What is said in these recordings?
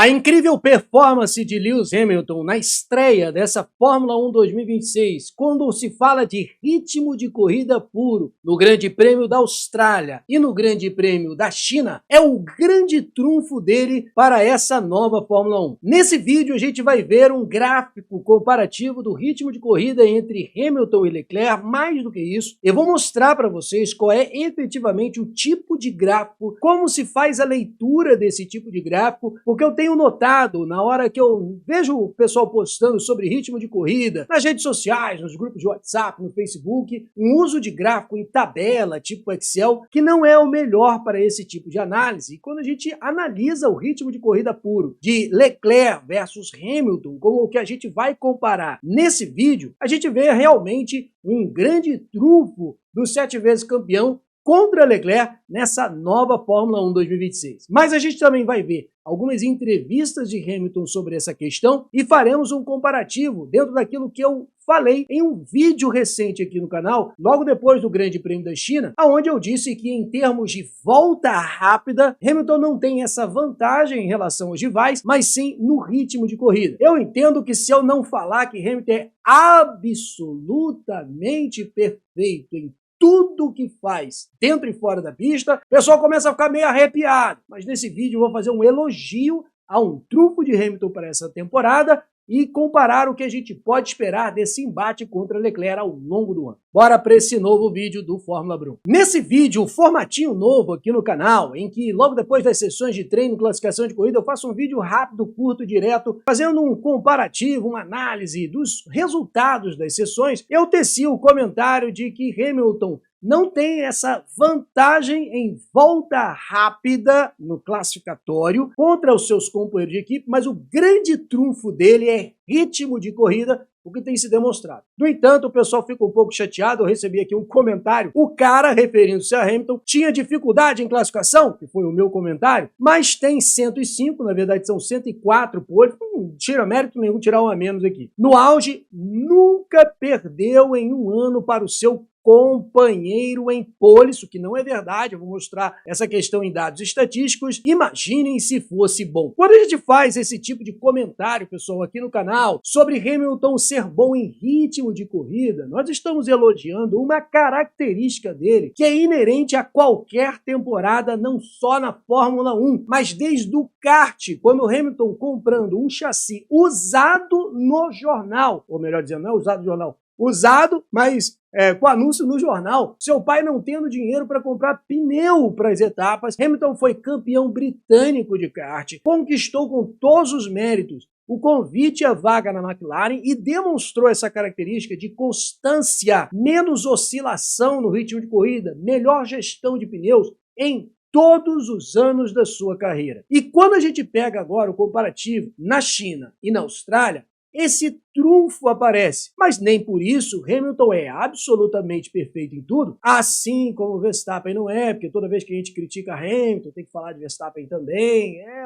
A incrível performance de Lewis Hamilton na estreia dessa Fórmula 1 2026, quando se fala de ritmo de corrida puro no Grande Prêmio da Austrália e no Grande Prêmio da China, é o grande trunfo dele para essa nova Fórmula 1. Nesse vídeo a gente vai ver um gráfico comparativo do ritmo de corrida entre Hamilton e Leclerc. Mais do que isso, eu vou mostrar para vocês qual é efetivamente o tipo de gráfico, como se faz a leitura desse tipo de gráfico, porque eu tenho notado, na hora que eu vejo o pessoal postando sobre ritmo de corrida, nas redes sociais, nos grupos de WhatsApp, no Facebook, um uso de gráfico em tabela, tipo Excel, que não é o melhor para esse tipo de análise. E quando a gente analisa o ritmo de corrida puro de Leclerc versus Hamilton, como o que a gente vai comparar nesse vídeo, a gente vê realmente um grande trunfo do 7 vezes campeão contra Leclerc nessa nova Fórmula 1 2026. Mas a gente também vai ver algumas entrevistas de Hamilton sobre essa questão e faremos um comparativo dentro daquilo que eu falei em um vídeo recente aqui no canal, logo depois do Grande Prêmio da China, onde eu disse que em termos de volta rápida, Hamilton não tem essa vantagem em relação aos rivais, mas sim no ritmo de corrida. Eu entendo que se eu não falar que Hamilton é absolutamente perfeito em tudo que faz dentro e fora da pista, o pessoal começa a ficar meio arrepiado. Mas nesse vídeo eu vou fazer um elogio a um trunfo de Hamilton para essa temporada e comparar o que a gente pode esperar desse embate contra Leclerc ao longo do ano. Bora para esse novo vídeo do Fórmula Brum. Nesse vídeo, o formatinho novo aqui no canal, em que logo depois das sessões de treino, classificação de corrida, eu faço um vídeo rápido, curto, direto, fazendo um comparativo, uma análise dos resultados das sessões. Eu teci o comentário de que Hamilton não tem essa vantagem em volta rápida no classificatório contra os seus companheiros de equipe, mas o grande trunfo dele é ritmo de corrida, o que tem se demonstrado. No entanto, o pessoal fica um pouco chateado. Eu recebi aqui um comentário, o cara, referindo-se a Hamilton, tinha dificuldade em classificação, que foi o meu comentário, mas tem 105, na verdade são 104 por ele, não tira mérito nenhum tirar um a menos aqui. No auge, nunca perdeu em um ano para o seu companheiro em pole, isso que não é verdade, eu vou mostrar essa questão em dados estatísticos. Imaginem se fosse bom. Quando a gente faz esse tipo de comentário, pessoal, aqui no canal, sobre Hamilton ser bom em ritmo de corrida, nós estamos elogiando uma característica dele, que é inerente a qualquer temporada, não só na Fórmula 1, mas desde o kart, quando o Hamilton comprando um chassi usado no jornal, ou melhor dizendo, não é usado no jornal, usado, mas com anúncio no jornal, seu pai não tendo dinheiro para comprar pneu para as etapas, Hamilton foi campeão britânico de kart, conquistou com todos os méritos o convite à vaga na McLaren e demonstrou essa característica de constância, menos oscilação no ritmo de corrida, melhor gestão de pneus em todos os anos da sua carreira. E quando a gente pega agora o comparativo na China e na Austrália, esse trunfo aparece, mas nem por isso Hamilton é absolutamente perfeito em tudo, assim como o Verstappen não é, porque toda vez que a gente critica Hamilton tem que falar de Verstappen também, é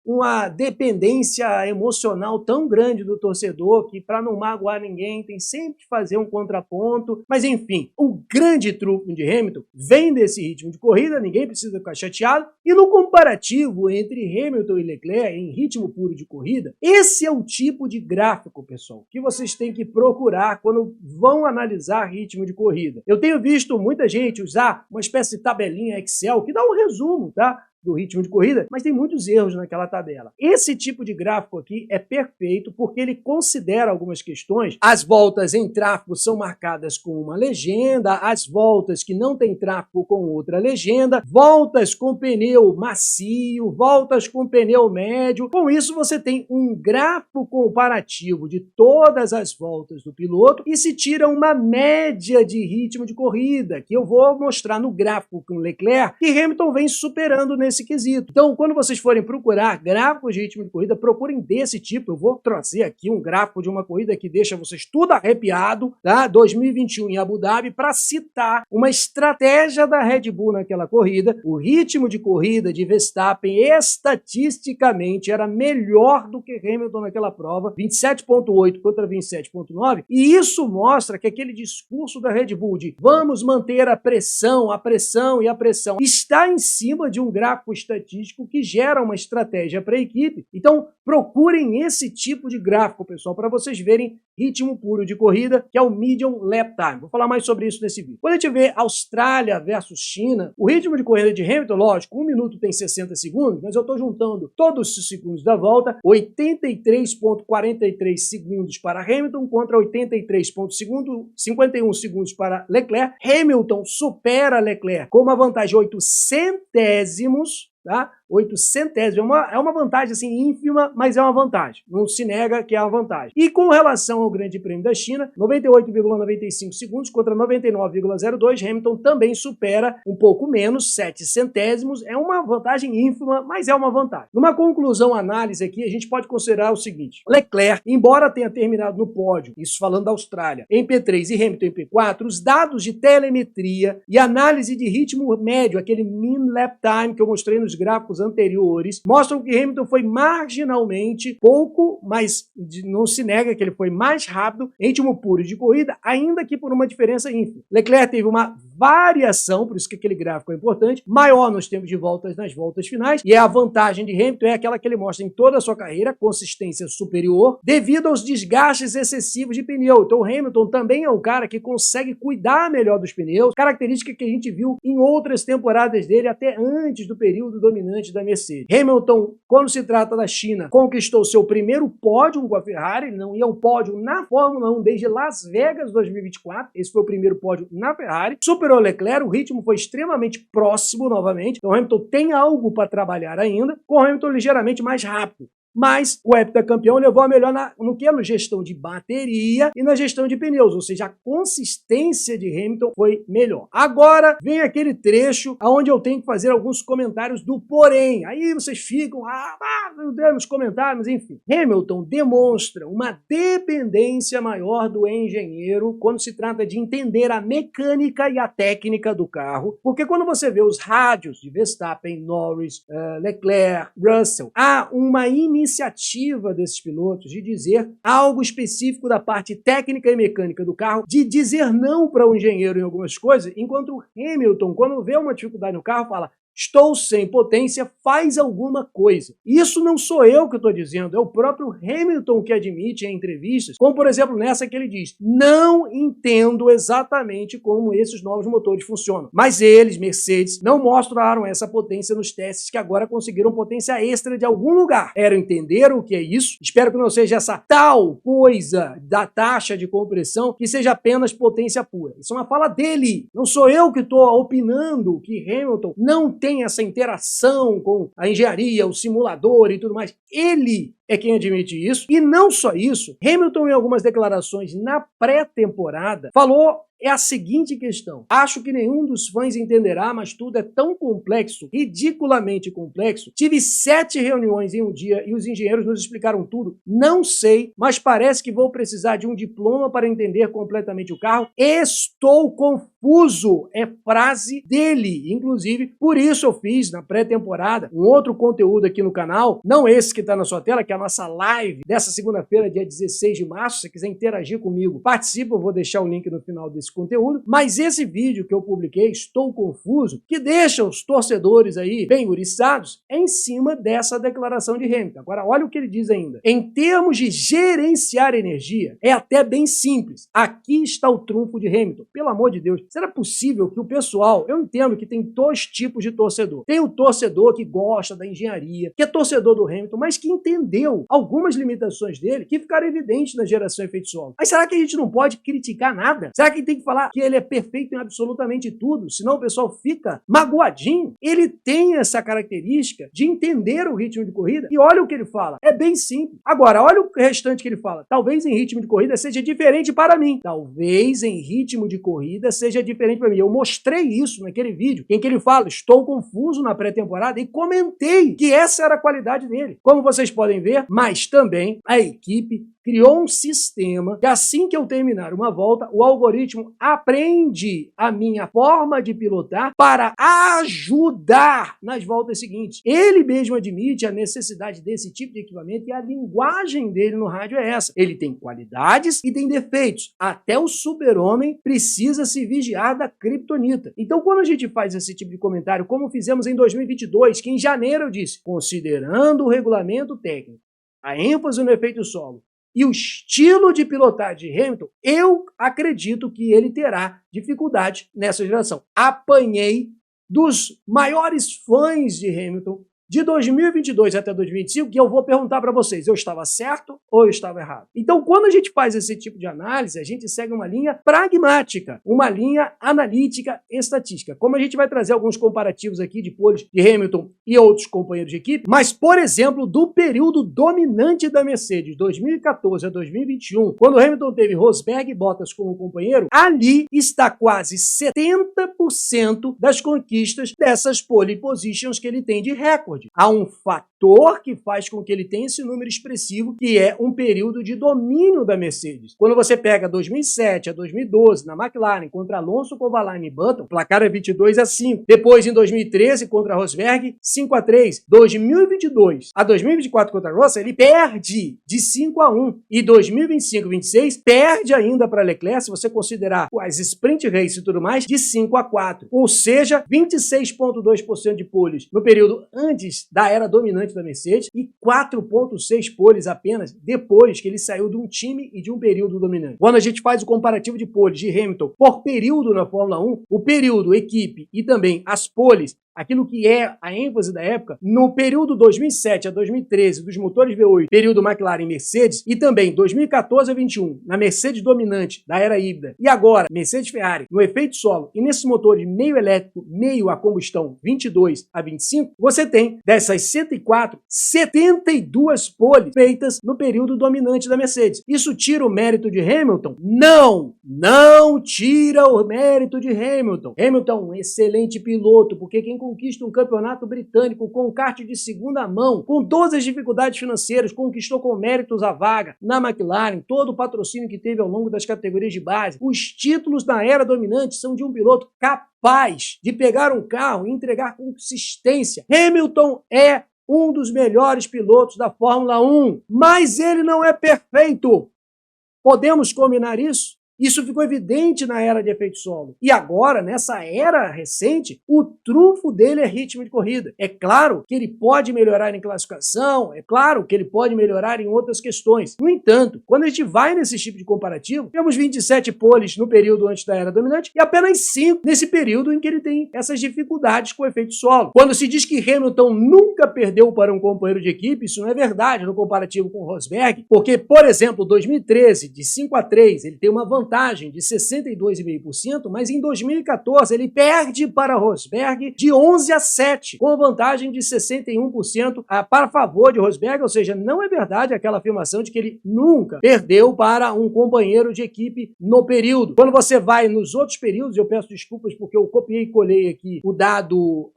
uma dependência emocional tão grande do torcedor que, para não magoar ninguém, tem sempre que fazer um contraponto. Mas enfim, o grande trunfo de Hamilton vem desse ritmo de corrida, ninguém precisa ficar chateado, e no comparativo entre Hamilton e Leclerc em ritmo puro de corrida, esse é o tipo de gráfico, pessoal, que vocês têm que procurar quando vão analisar ritmo de corrida. Eu tenho visto muita gente usar uma espécie de tabelinha Excel que dá um resumo, tá, do ritmo de corrida, mas tem muitos erros naquela tabela. Esse tipo de gráfico aqui é perfeito porque ele considera algumas questões. As voltas em tráfego são marcadas com uma legenda, as voltas que não tem tráfego com outra legenda, voltas com pneu macio, voltas com pneu médio. Com isso você tem um gráfico comparativo de todas as voltas do piloto e se tira uma média de ritmo de corrida, que eu vou mostrar no gráfico com Leclerc, que Hamilton vem superando nesse quesito. Então, quando vocês forem procurar gráficos de ritmo de corrida, procurem desse tipo. Eu vou trazer aqui um gráfico de uma corrida que deixa vocês tudo arrepiado, tá? 2021 em Abu Dhabi, para citar uma estratégia da Red Bull naquela corrida. O ritmo de corrida de Verstappen estatisticamente era melhor do que Hamilton naquela prova, 27.8 contra 27.9, e isso mostra que aquele discurso da Red Bull de vamos manter a pressão e a pressão está em cima de um gráfico gráfico estatístico que gera uma estratégia para a equipe. Então, procurem esse tipo de gráfico, pessoal, para vocês verem ritmo puro de corrida, que é o Median Lap Time. Vou falar mais sobre isso nesse vídeo. Quando a gente vê Austrália versus China, o ritmo de corrida de Hamilton, lógico, 1 minuto tem 60 segundos, mas eu estou juntando todos os segundos da volta, 83,43 segundos para Hamilton contra 83,51 segundos para Leclerc. Hamilton supera Leclerc com uma vantagem de 8 centésimos, tá? 8 centésimos, é uma vantagem assim ínfima, mas é uma vantagem, não se nega que é uma vantagem. E com relação ao Grande Prêmio da China, 98,95 segundos contra 99,02, Hamilton também supera um pouco menos, 7 centésimos, é uma vantagem ínfima, mas é uma vantagem. Numa conclusão, análise aqui, a gente pode considerar o seguinte: Leclerc, embora tenha terminado no pódio, isso falando da Austrália, em P3 e Hamilton em P4, os dados de telemetria e análise de ritmo médio, aquele mean lap time que eu mostrei nos gráficos anteriores, mostram que Hamilton foi marginalmente pouco, mas não se nega que ele foi mais rápido em ritmo puro de corrida, ainda que por uma diferença ínfima. Leclerc teve uma variação, por isso que aquele gráfico é importante, maior nos tempos de voltas nas voltas finais, e a vantagem de Hamilton é aquela que ele mostra em toda a sua carreira, consistência superior, devido aos desgastes excessivos de pneu. Então o Hamilton também é um cara que consegue cuidar melhor dos pneus, característica que a gente viu em outras temporadas dele, até antes do período dominante da Mercedes. Hamilton, quando se trata da China, conquistou seu primeiro pódio com a Ferrari, ele não ia ao pódio na Fórmula 1 desde Las Vegas 2024, esse foi o primeiro pódio na Ferrari, superou Leclerc, o ritmo foi extremamente próximo novamente, então Hamilton tem algo para trabalhar ainda, com Hamilton ligeiramente mais rápido. Mas o heptacampeão levou a melhor no que? Na gestão de bateria e na gestão de pneus, ou seja, a consistência de Hamilton foi melhor. Agora vem aquele trecho onde eu tenho que fazer alguns comentários do porém. Aí vocês ficam, meu Deus, nos comentários, enfim. Hamilton demonstra uma dependência maior do engenheiro quando se trata de entender a mecânica e a técnica do carro, porque quando você vê os rádios de Verstappen, Norris, Leclerc, Russell, há uma iniciativa desses pilotos de dizer algo específico da parte técnica e mecânica do carro, de dizer não para o engenheiro em algumas coisas, enquanto o Hamilton, quando vê uma dificuldade no carro, fala: estou sem potência, faz alguma coisa. Isso não sou eu que estou dizendo, é o próprio Hamilton que admite em entrevistas, como por exemplo nessa que ele diz: não entendo exatamente como esses novos motores funcionam, mas eles, Mercedes, não mostraram essa potência nos testes que agora conseguiram potência extra de algum lugar. Entenderam o que é isso? Espero que não seja essa tal coisa da taxa de compressão que seja apenas potência pura. Isso é uma fala dele, não sou eu que estou opinando que Hamilton não tem essa interação com a engenharia, o simulador e tudo mais. Ele é quem admite isso. E não só isso, Hamilton, em algumas declarações na pré-temporada, falou a seguinte questão: acho que nenhum dos fãs entenderá, mas tudo é tão complexo, ridiculamente complexo. Tive 7 reuniões em um dia e os engenheiros nos explicaram tudo. Não sei, mas parece que vou precisar de um diploma para entender completamente o carro. Estou confuso, é frase dele. Inclusive, por isso eu fiz na pré-temporada um outro conteúdo aqui no canal, não esse que está na sua tela, que é a nossa live dessa segunda-feira, dia 16 de março. Se você quiser interagir comigo, participa, eu vou deixar o link no final desse conteúdo. Mas esse vídeo que eu publiquei, Estou Confuso, que deixa os torcedores aí bem uriçados, é em cima dessa declaração de Hamilton. Agora, olha o que ele diz ainda. Em termos de gerenciar energia, é até bem simples. Aqui está o trunfo de Hamilton. Pelo amor de Deus, será possível que o pessoal, eu entendo que tem 2 tipos de torcedor. Tem o torcedor que gosta da engenharia, que é torcedor do Hamilton, mas que entendeu algumas limitações dele que ficaram evidentes na geração efeito solo. Mas será que a gente não pode criticar nada? Será que tem que falar que ele é perfeito em absolutamente tudo? Senão o pessoal fica magoadinho. Ele tem essa característica de entender o ritmo de corrida e olha o que ele fala. É bem simples. Agora, olha o restante que ele fala. Talvez em ritmo de corrida seja diferente para mim. Talvez em ritmo de corrida seja diferente para mim. Eu mostrei isso naquele vídeo em que ele fala: estou confuso na pré-temporada, e comentei que essa era a qualidade dele. Como vocês podem ver, mas também a equipe criou um sistema que assim que eu terminar uma volta, o algoritmo Sebastian aprende a minha forma de pilotar para ajudar nas voltas seguintes. Ele mesmo admite a necessidade desse tipo de equipamento e a linguagem dele no rádio é essa. Ele tem qualidades e tem defeitos. Até o super-homem precisa se vigiar da criptonita. Então, quando a gente faz esse tipo de comentário, como fizemos em 2022, que em janeiro eu disse, considerando o regulamento técnico, a ênfase no efeito solo e o estilo de pilotagem de Hamilton, eu acredito que ele terá dificuldade nessa geração. Apanhei dos maiores fãs de Hamilton de 2022 até 2025, que eu vou perguntar para vocês, eu estava certo ou eu estava errado? Então, quando a gente faz esse tipo de análise, a gente segue uma linha pragmática, uma linha analítica estatística. Como a gente vai trazer alguns comparativos aqui de poles de Hamilton e outros companheiros de equipe, mas, por exemplo, do período dominante da Mercedes, 2014 a 2021, quando Hamilton teve Rosberg e Bottas como companheiro, ali está quase 70% das conquistas dessas pole positions que ele tem de recorde. Há um fator que faz com que ele tenha esse número expressivo, que é um período de domínio da Mercedes. Quando você pega 2007 a 2012 na McLaren contra Alonso, Kovalainen e Button, o placar é 22-5. Depois, em 2013, contra Rosberg, 5-3. 2022 a 2024 contra Russell, ele perde de 5-1. E 2025-26, perde ainda para Leclerc, se você considerar as sprint race e tudo mais, de 5-4. Ou seja, 26,2% de poles no período antes da era dominante da Mercedes e 4,6 poles apenas depois que ele saiu de um time e de um período dominante. Quando a gente faz o comparativo de poles de Hamilton por período na Fórmula 1, o período, equipe e também as poles, aquilo que é a ênfase da época, no período 2007 a 2013 dos motores V8, período McLaren e Mercedes, e também 2014 a 21, na Mercedes dominante da era híbrida, e agora Mercedes-Ferrari no efeito solo e nesses motores meio elétrico, meio a combustão 22 a 25, você tem dessas 104, 72 poles feitas no período dominante da Mercedes. Isso tira o mérito de Hamilton? Não! Não tira o mérito de Hamilton. Hamilton é um excelente piloto, porque quem conquista um campeonato britânico com kart de segunda mão, com todas as dificuldades financeiras, conquistou com méritos a vaga na McLaren, todo o patrocínio que teve ao longo das categorias de base. Os títulos na era dominante são de um piloto capaz de pegar um carro e entregar consistência. Hamilton é um dos melhores pilotos da Fórmula 1, mas ele não é perfeito. Podemos combinar isso? Isso ficou evidente na era de efeito solo. E agora, nessa era recente, o trunfo dele é ritmo de corrida. É claro que ele pode melhorar em classificação, é claro que ele pode melhorar em outras questões. No entanto, quando a gente vai nesse tipo de comparativo, temos 27 poles no período antes da era dominante e apenas 5 nesse período em que ele tem essas dificuldades com o efeito solo. Quando se diz que Hamilton nunca perdeu para um companheiro de equipe, isso não é verdade no comparativo com Rosberg, porque, por exemplo, 2013, de 5-3, ele tem uma vantagem de 62,5%, mas em 2014 ele perde para Rosberg de 11-7, com vantagem de 61% para favor de Rosberg, ou seja, não é verdade aquela afirmação de que ele nunca perdeu para um companheiro de equipe no período. Quando você vai nos outros períodos, eu peço desculpas porque eu copiei e colei aqui o dado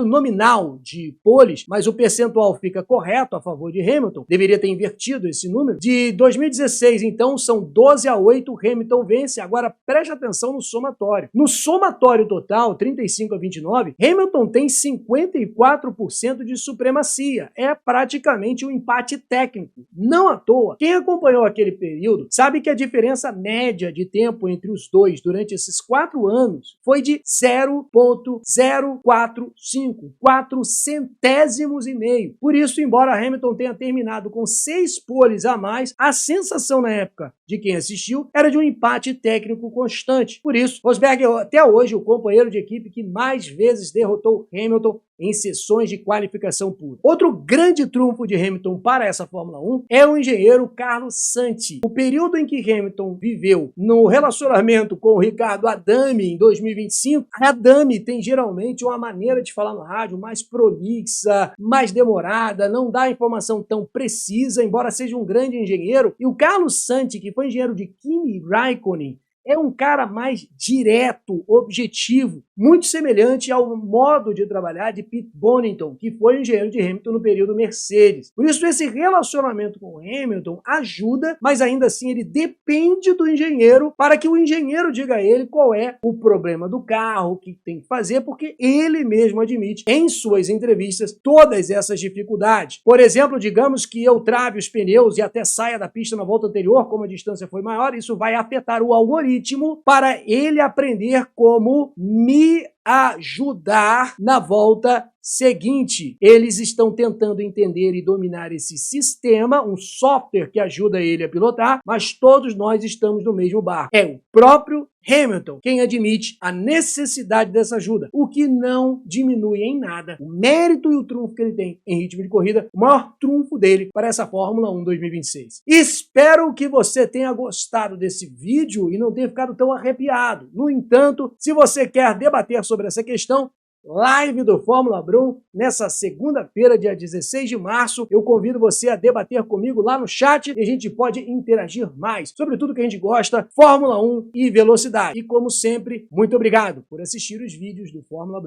nominal de poles, mas o percentual fica correto a favor de Hamilton, deveria ter invertido esse número. De 2016, então, são 12-8, Hamilton vence. Agora preste atenção no somatório. No somatório total, 35-29, Hamilton tem 54% de supremacia. É praticamente um empate técnico. Não à toa. Quem acompanhou aquele período sabe que a diferença média de tempo entre os dois durante esses 4 anos foi de 0,045, 4 centésimos e meio. Por isso, embora Hamilton tenha terminado com 6 poles a mais, a sensação na época de quem assistiu era de um empate técnico constante. Por isso, Rosberg é até hoje o companheiro de equipe que mais vezes derrotou Hamilton em sessões de qualificação pura. Outro grande trunfo de Hamilton para essa Fórmula 1 é o engenheiro Carlos Santi. O período em que Hamilton viveu no relacionamento com o Ricardo Adami em 2025, Adami tem geralmente uma maneira de falar no rádio mais prolixa, mais demorada, não dá informação tão precisa, embora seja um grande engenheiro. E o Carlos Santi, que foi engenheiro de Kimi Raikkonen, é um cara mais direto, objetivo. muito semelhante ao modo de trabalhar de Pete Bonington, que foi engenheiro de Hamilton no período Mercedes. Por isso, esse relacionamento com o Hamilton ajuda, mas ainda assim ele depende do engenheiro para que o engenheiro diga a ele qual é o problema do carro, o que tem que fazer, porque ele mesmo admite em suas entrevistas todas essas dificuldades. Por exemplo, digamos que eu trave os pneus e até saia da pista na volta anterior, como a distância foi maior, isso vai afetar o algoritmo para ele aprender como me ajudar na volta seguinte. Eles estão tentando entender e dominar esse sistema, um software que ajuda ele a pilotar, mas todos nós estamos no mesmo barco. É o próprio Hamilton quem admite a necessidade dessa ajuda, o que não diminui em nada o mérito e o trunfo que ele tem em ritmo de corrida, o maior trunfo dele para essa Fórmula 1 2026. Espero que você tenha gostado desse vídeo e não tenha ficado tão arrepiado. No entanto, se você quer debater sobre essa questão, live do Fórmula Brum nessa segunda-feira, dia 16 de março. Eu convido você a debater comigo lá no chat e a gente pode interagir mais sobre tudo que a gente gosta, Fórmula 1 e velocidade. E como sempre, muito obrigado por assistir os vídeos do Fórmula Brum.